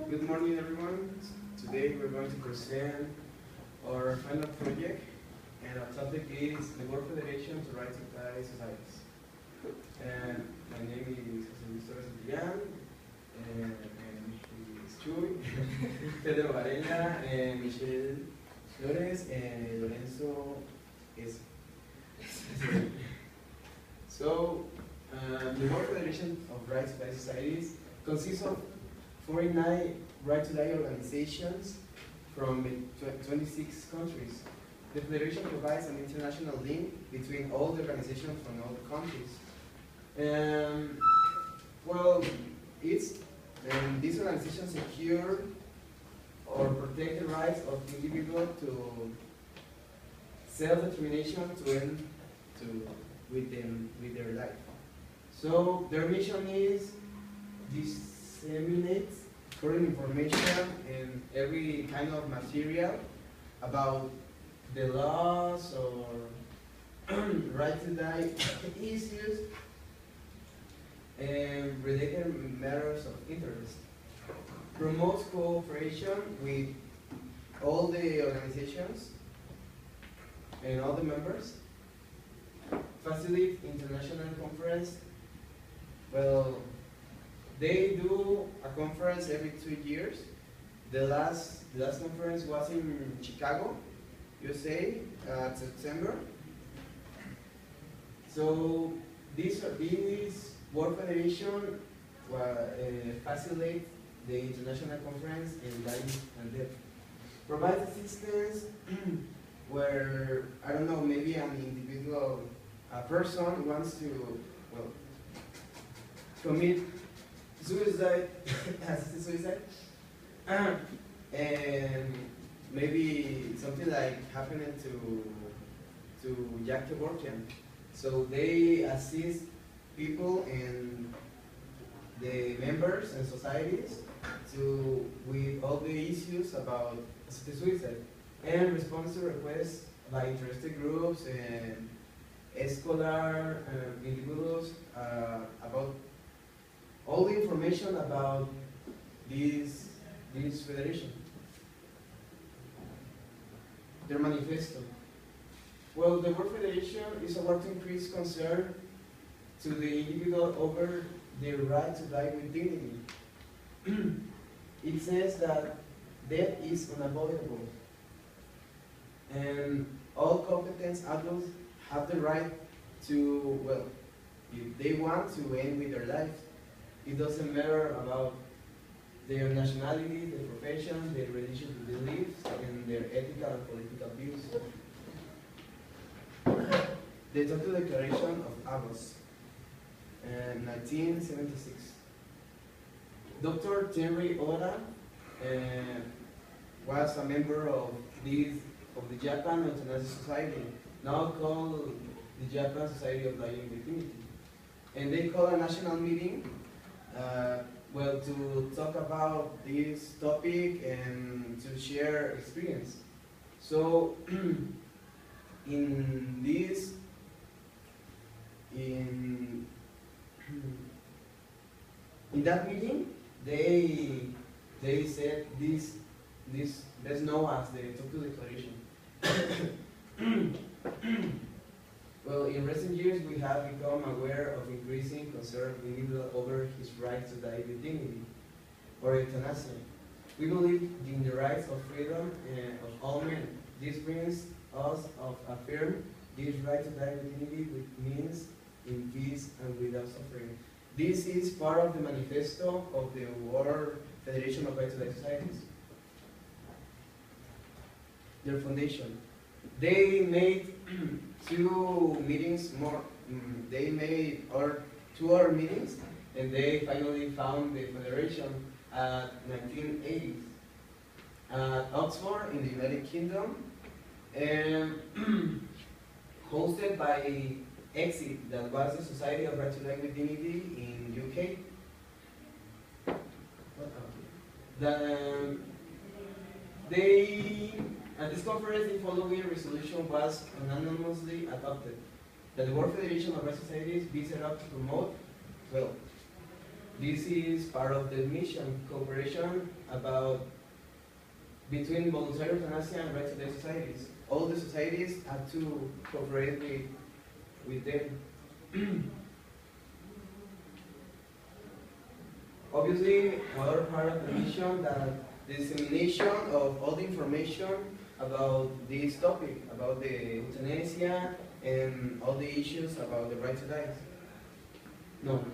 Good morning, everyone. Today we're going to present our final project, and our topic is the World Federation to Right Supply Societies. And my name is José Luis Torres Santillán, and he is Chuy, Pedro Varela, and Michelle Flores, and Lorenzo S. So, the World Federation of Right Supply Societies consists of 49 right-to-die organizations from 26 countries. The Federation provides an international link between all the organizations from all the countries. These organizations secure or protect the rights of individuals to self-determination to end with their life. So their mission is disseminate current information and every kind of material about the laws or right to die issues and related matters of interest. Promotes cooperation with all the organizations and all the members. Facilitate international conference. Well, they do a conference every 2 years. The last conference was in Chicago, USA, September. So this World Federation facilitates the international conference in life and death. Provides assistance where, I don't know, maybe an individual, a person wants to, commit suicide, assisted suicide, and maybe something like happening to Jack Kevorkian. So they assist people and the members and societies with all the issues about assisted suicide and respond to requests by interested groups and scholar individuals about all the information about this federation. Their manifesto. Well, the World Federation is a work to increase concern to the individual over their right to die with dignity. It says that death is unavoidable, and all competent adults have the right to, if they want to end with their life. It doesn't matter about their nationality, their profession, their religious beliefs, and their ethical and political views. The Total Declaration of Agos, 1976. Dr. Terry Oda was a member of the Japan Euthanasia Society, now called the Japan Society of Dying with Dignity. And they called a national meeting to talk about this topic and to share experience. So in that meeting, they said this let's know as the Tokyo Declaration. Well, in recent years, we have become aware of increasing concern of individuals over his right to die with dignity, or euthanasia. We believe in the rights of freedom of all men. This brings us to affirm this right to die with dignity, which means in peace and without suffering. This is part of the manifesto of the World Federation of Right to Die Societies. Their foundation. They made two meetings more. They made 2 other meetings, and they finally found the federation at 1980s at Oxford in the United Kingdom, and hosted by EXIT, that was the Society of Right to Die with Dignity in UK. At this conference, the following resolution was unanimously adopted: that the World Federation of Right Societies be set up to promote, This is part of the mission, cooperation between voluntary euthanasia and right-to-die societies. All the societies have to cooperate with them. Obviously, another part of the mission that the dissemination of all the information about this topic, about the euthanasia and all the issues about the right to die. No.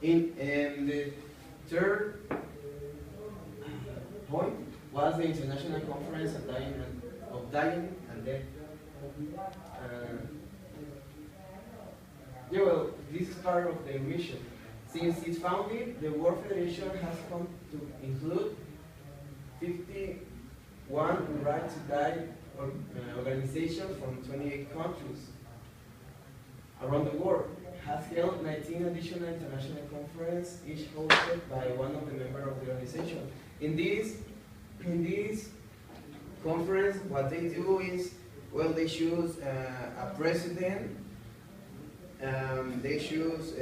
In the third point was the International Conference of Dying and Death. Yeah, well, this is part of the mission. Since its founding, the World Federation has come to include 51 right to die organizations from 28 countries around the world. Has held 19 additional international conferences, each hosted by one of the members of the organization. In this conference, what they do is, well, they choose a president, they choose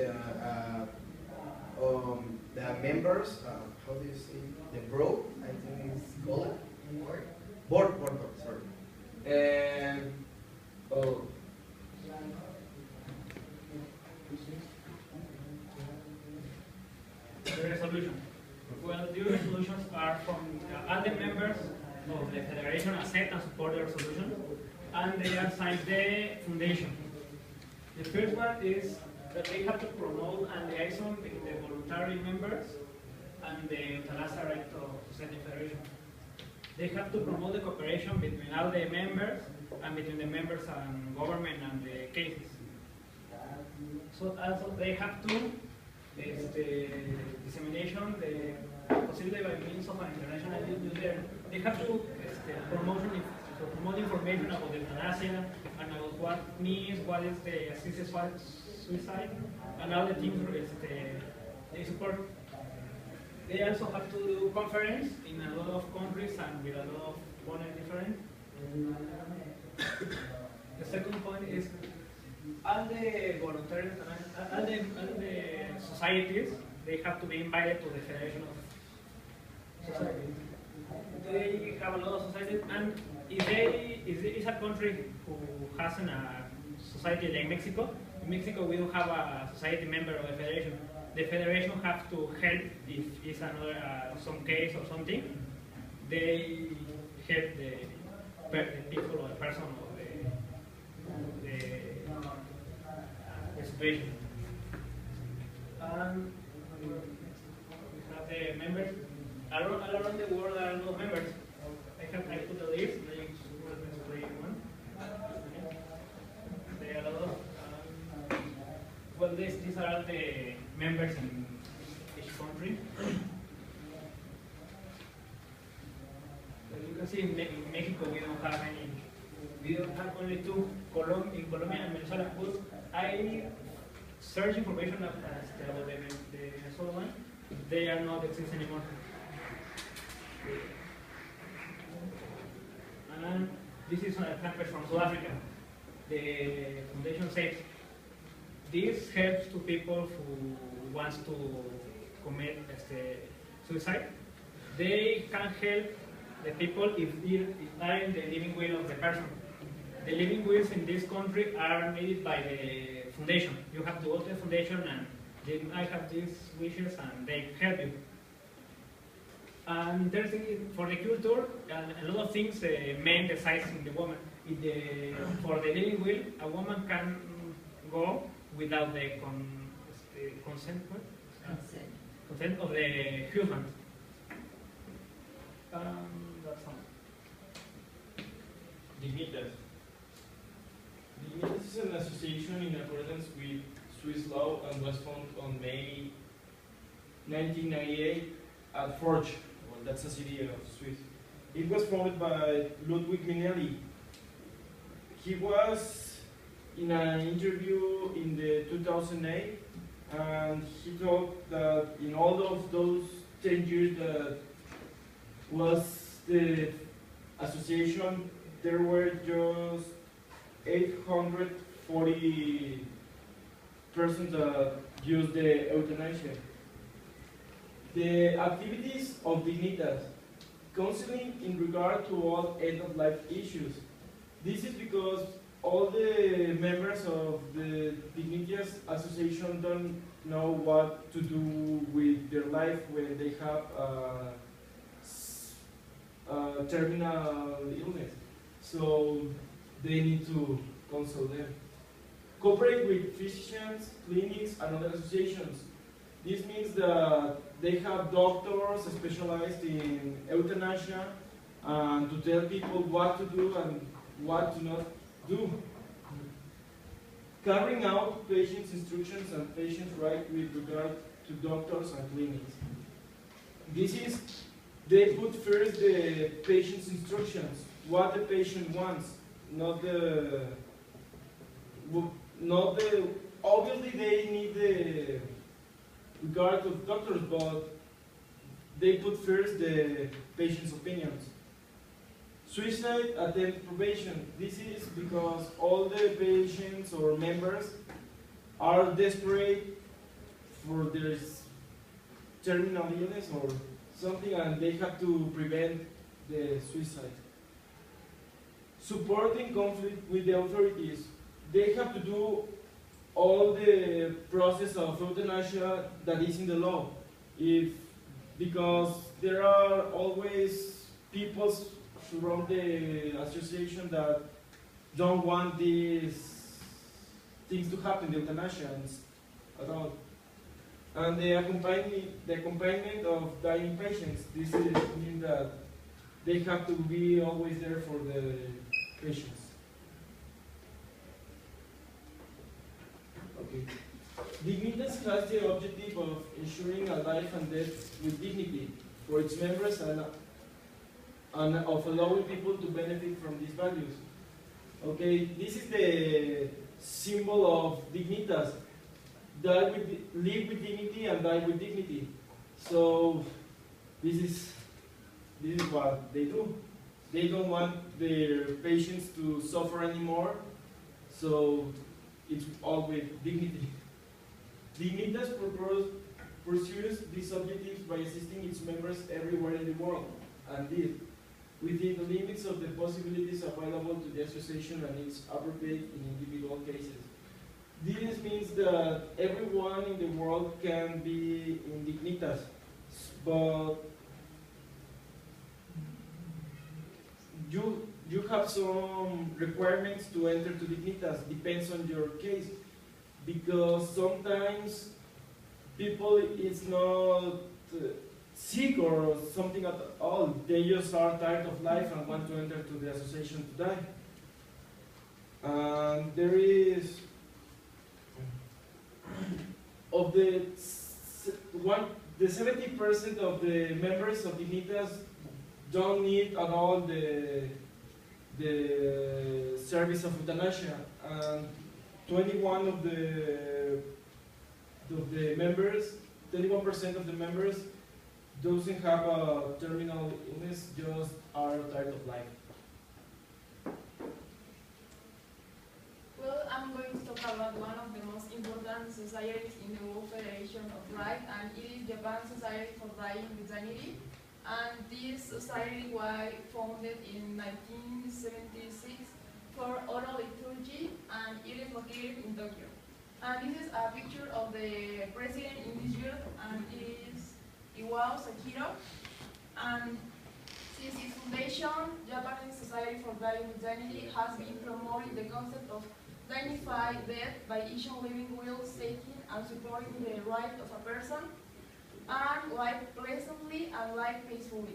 the members, how do you say, the board, I think it's called? Board, sorry. And, the resolution. Well, the resolutions are from all the members of the Federation accept and support the resolution, and they assign the foundation. The first one is that they have to promote and liaison with the voluntary members and the Euthanasia Right to Society Federation. They have to promote the cooperation between all the members and between the members and government and the cases. So also they have to dissemination the possibility by means of an international newsletter. They have to promote information about the euthanasia and about what means, what is the assisted suicide, and all the things they support. They also have to do conference in a lot of countries and with a lot of opponents different. The second point is all the voluntary, all the societies, they have to be invited to the Federation of Societies. They have a lot of societies, and if it's a country who has a society like Mexico, in Mexico we don't have a society member of the Federation. The Federation have to help if it's another some case or something. They help the people or the person of the situation. And we have the members. All around the world there are no members. I put the list. They explain one. There are a lot of. Well, these are all the members in each country. As you can see, in Mexico we don't have any. We don't have only two. In Colombia and Venezuela. But I search information about the Venezuela one. They are not exist anymore. And this is an example from South Africa. The foundation says this helps to people who wants to commit suicide. They can help the people if they are in the living will of the person. The living wills in this country are made by the foundation. You have to go to the foundation and I have these wishes and they help you. And there's for the culture, a lot of things men decides in the woman. For the living will, a woman can go without the consent of the husband. That's all. Dignitas. Dignitas is an association in accordance with Swiss law and was formed on May 1998 at Forge. Well, that's a city of Swiss. It was founded by Ludwig Minelli. He was in an interview in the 2008, and he talked that in all of those 10 years that was the association, there were just 340 persons that use the euthanasia. The activities of Dignitas, counseling in regard to all end-of-life issues. This is because all the members of the Dignitas Association don't know what to do with their life when they have a terminal illness. So they need to counsel them. Cooperate with physicians, clinics, and other associations. This means that they have doctors specialized in euthanasia and to tell people what to do and what to not do. Carrying out patients' instructions and patients' rights with regard to doctors and clinics. This is, they put first the patient's instructions, what the patient wants, obviously they need the regard of doctors, but they put first the patient's opinions. Suicide attempt probation. This is because all the patients or members are desperate for their terminal illness or something and they have to prevent the suicide. Supporting conflict with the authorities. They have to do all the process of euthanasia that is in the law. Because there are always people from the association that don't want these things to happen, the euthanasia at all. And the accompaniment of dying patients. This means that they have to be always there for the patients. Okay. Dignitas has the objective of ensuring a life and death with dignity for its members and of allowing people to benefit from these values. Okay, this is the symbol of Dignitas. Live with dignity and die with dignity. So this is what they do. They don't want their patients to suffer anymore. So it's all with dignity. Dignitas pursues these objectives by assisting its members everywhere in the world, and did, within the limits of the possibilities available to the association and its appropriate in individual cases. This means that everyone in the world can be in Dignitas, but you have some requirements to enter to Dignitas, depends on your case, because sometimes people is not sick or something at all, they just are tired of life and want to enter to the association to die. And there is, of the 70% of the members of Dignitas don't need at all the service of euthanasia, and 21% of the members doesn't have a terminal illness, just are tired of life. Well, I'm going to talk about one of the most important societies in the World Federation of Life, and it is Japan Society for Dying with Dignity. And this society was founded in 1976 for oral liturgy, and it is located in Tokyo. And this is a picture of the president in this year, and it is Iwao Sakiro. And since its foundation, Japanese Society for Dying with Dignity has been promoting the concept of dignified death by each living will, taking and supporting the right of a person and life pleasantly and life peacefully.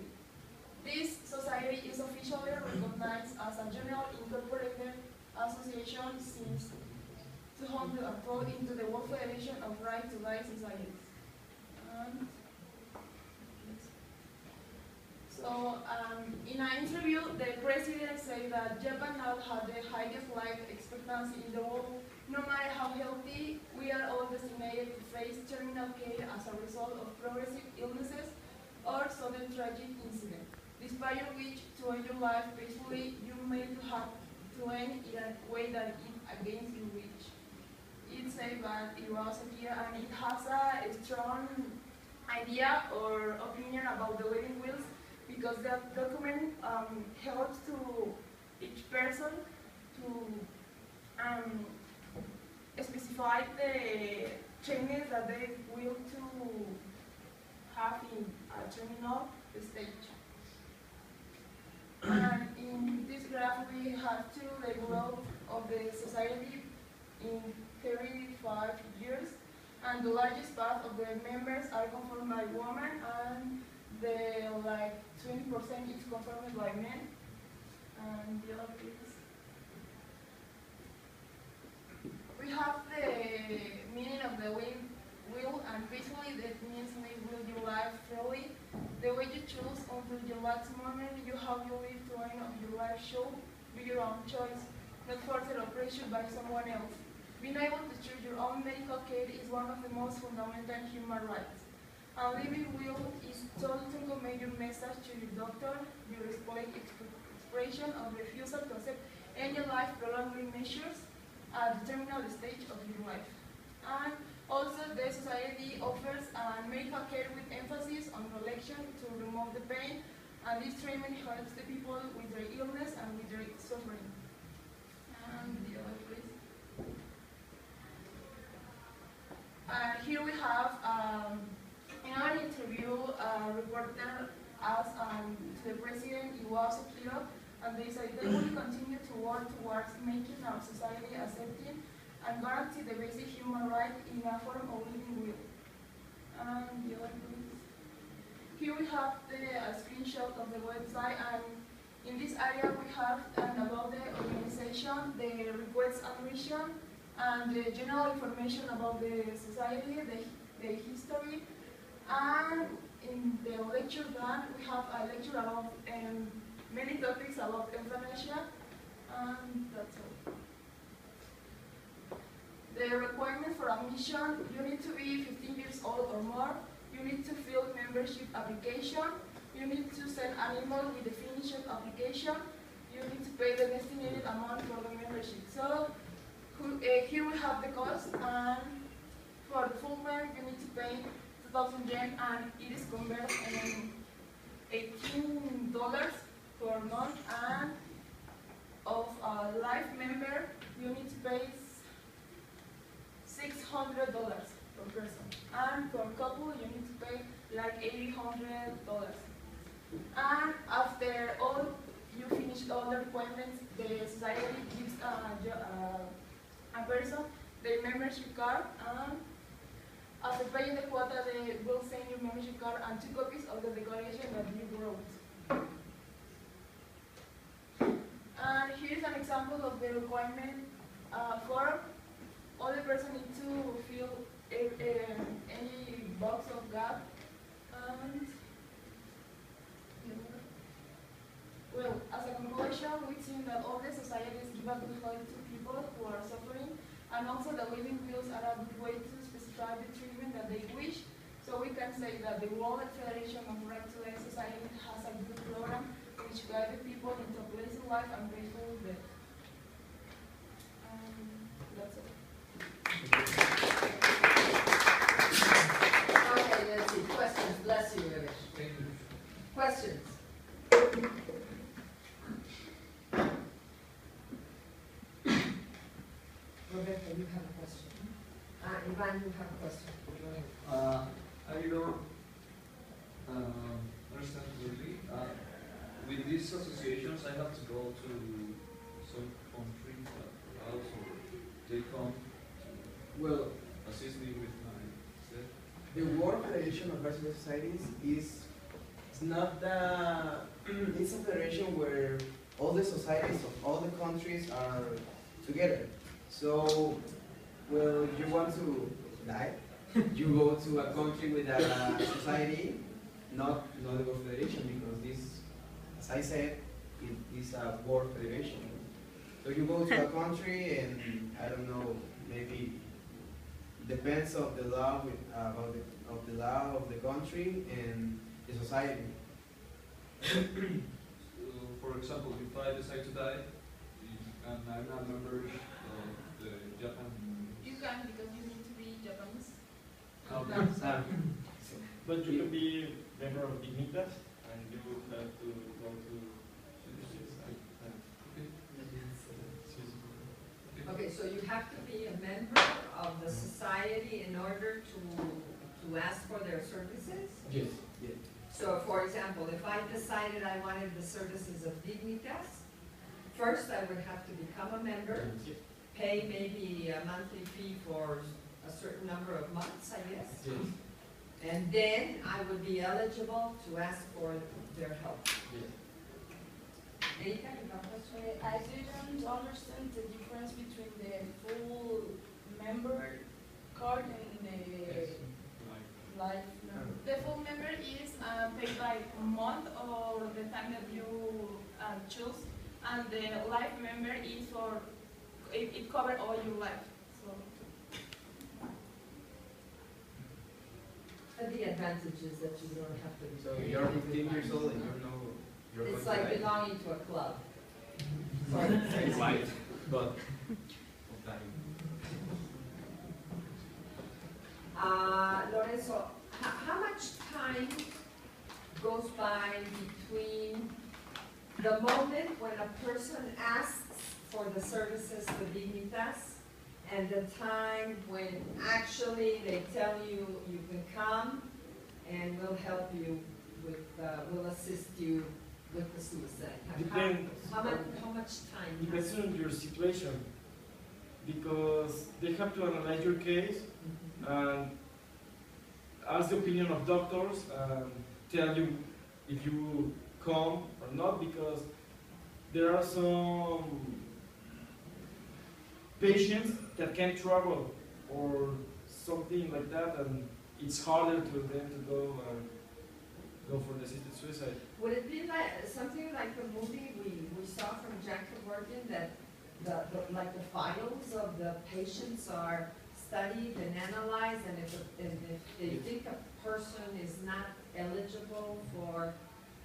This society is officially recognized as a general incorporated association since 2004 into the World Federation of Right to Die Societies. In an interview, the president said that Japan now has the highest life expectancy in the world. No matter how healthy, we are all designated to face terminal care as a result of progressive illnesses or sudden tragic incident. Despite which, to end your life peacefully, you may have to to end in a way that it against your wish. It says that it was here and it has a strong idea or opinion about the wedding wheels because that document helps to each person to specify the changes that they will to have in a terminal stage. And in this graph we have to the growth of the society in 35 years, and the largest part of the members are confirmed by women, and the 20% is confirmed by men. And the other please. We have the meaning of the will, and basically that means live your life freely. The way you choose until your last moment, you have you live to end of your life should be your own choice, not forced or pressured by someone else. Being able to choose your own medical care is one of the most fundamental human rights. A living will is told to convey your message to your doctor, your expression of refusal to accept any life-prolonging measures at the terminal stage of your life. And also, the society offers medical care with emphasis on protection to remove the pain, and this treatment helps the people with their illness and with their suffering. And the other, please. Here we have, in an interview, a reporter asked to the president, Iwao Sekiro, and they said they will continue to work towards making our society accepting and guarantee the basic human right in a form of living will. And the other, please. Here we have a screenshot of the website, and in this area we have about the organization, the request and mission, and the general information about the society, the history, and in the lecture plan we have a lecture about many topics about euthanasia, and that's all. The requirement for admission, you need to be 15 years old or more, you need to fill membership application, you need to send an email with the finished application, you need to pay the estimated amount for the membership. So here we have the cost, and for the full member you need to pay 2,000 yen, and it is converted in $18 per month, and of a life member you need to pay $600 per person, and for couple you need to pay like $800. And after all you finish all the requirements, the society gives a person the membership card, and after paying the quota they will send you membership card and 2 copies of the declaration that you wrote. And here's an example of the requirement form. All the person needs to fill any box of gap, and well, as a conclusion, we think that all the societies give a good help to people who are suffering, and also the living wills are a good way to specify the treatment that they wish. So we can say that the World Federation of Right to Life Society has a good program which guides people into a pleasant life and peaceful death. That's it. Okay, let's see. Questions? Bless you, Ramesh. Questions? Roberto, you have a question. Ivan, you have a question. Go ahead. I don't understand clearly. With these associations, I have to go to some country house, or they come to Well, assist me with my step. the World Federation of Right Societies is it's not the it's a federation where all the societies of all the countries are together. So, well, if you want to die, you go to a country with a society, not the World Federation, because this, as I said, it is a World Federation. So you go to a country, and I don't know, maybe depends of the law of the law of the country and the society. So, for example, if I decide to die, and I'm a member of the Japan. You can because you need to be Japanese. Okay. But you can be member of Dignitas, and you have to go to Okay, so you have to be a member of the society in order to ask for their services? Yes. Yes. So for example, if I decided I wanted the services of Dignitas, first I would have to become a member, pay maybe a monthly fee for a certain number of months, I guess. Yes. And then I would be eligible to ask for their help. Yes. Erika, you have a question? I didn't understand the difference between the full member card and the life member. The full member is paid by month or the time that you choose, and the life member is for it covers all your life. So And the advantage is that you don't have to. So you're 15 years old and you know you're It's going like to die. belonging to a club. Sorry. Right, but Lorenzo, how much time goes by between the moment when a person asks for the services of Dignitas and the time when actually they tell you you can come and we'll help you with, we'll assist you with the suicide? Depends. How much time? Depends on your situation, because they have to analyze your case and ask the opinion of doctors and tell you if you come or not, because there are some patients that can't travel or something like that, and it's harder to them to go for the assisted suicide. Would it be like something like the movie we saw from Jacob Morgan, that like the files of the patients are studied and analyzed, and if they think a person is not eligible for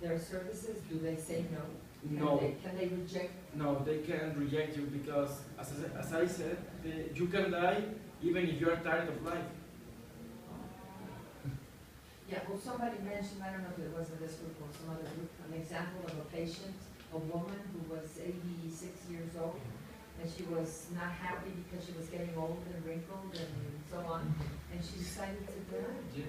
their services, do they say no? No. Can they reject? No, they can reject you because, as I said, you can die even if you are tired of life. Yeah, well, somebody mentioned, I don't know if it was in this group or some other group, an example of a patient, a woman who was 86 years old, and she was not happy because she was getting old and wrinkled and so on, and she decided to die.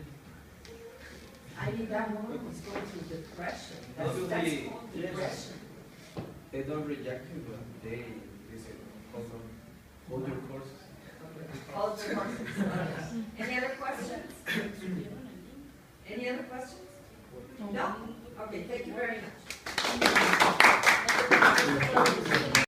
I mean, that woman was going through depression. That's Obviously, called yes. depression. they don't reject you, but they say, hold your courses. All the questions. Any other questions? Any other questions? No? Okay, thank you very much.